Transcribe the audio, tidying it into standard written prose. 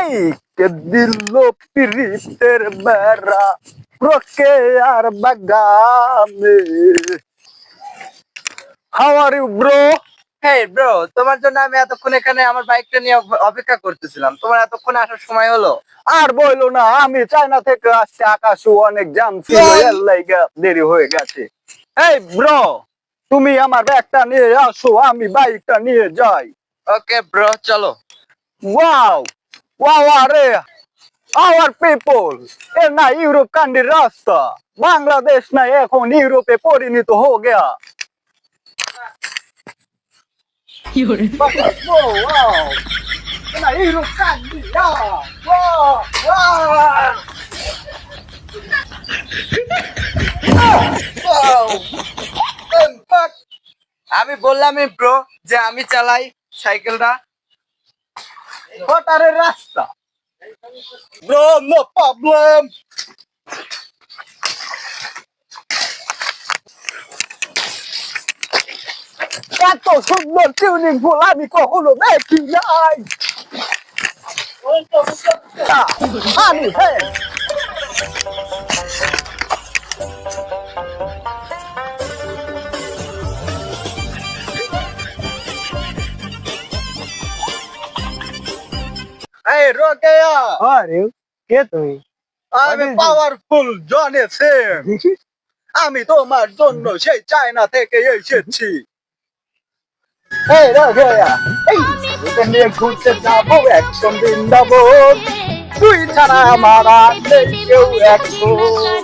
এই কে দিল পিরিতের বেড়া প্রকে আর বাগামে। How are you bro? Hey bro, তোমার জন্য আমি এতক্ষণ এখানে আমার বাইকটা নিয়ে অপেক্ষা করতেছিলাম। তোমার এতক্ষণ আসার সময় হলো? আর বইলো না, আমি চায়না থেকে আসছি, আকাশে অনেক জ্যাম ছিল, এর লাইগা দেরি হয়ে গেছে। এই ব্রো, তুমি আমার ব্যাগটা নিয়ে আসো, আমি বাইকটা নিয়ে যাই। ওকে ব্রো, চলো। ওয়াও ওয়াও, আরে আওয়ার পিপল, এ না ইউরোপ কান্ট্রির রাস্তা, বাংলাদেশ না এখন ইউরোপে পরিণত হয়ে গয়া। ওয়াও, এ না ইউরোপ কান্ট্রি, ওয়াও ওয়াও। আমি বললামই ব্রো যে আমি চালাই সাইকেলটা। হোটারের রাস্তা ব্রো, নো প্রবলেম। এত সুন্দর টিউনিং ফুল আমি কখনো দেখি নাই। আমি হ্যাঁ এই রোকেয়া, আরে কে তুমি? আমি পাওয়ারফুল জনি সিং। আমি তোমার জন্য সেই চায়না থেকে এসেছি। এই রাঘয়া, এই এটা নিয়ে ঘুরতে যাবো একদম বৃন্দাবন, তুই ছাড়া আমার আর নেই কেউ এখন।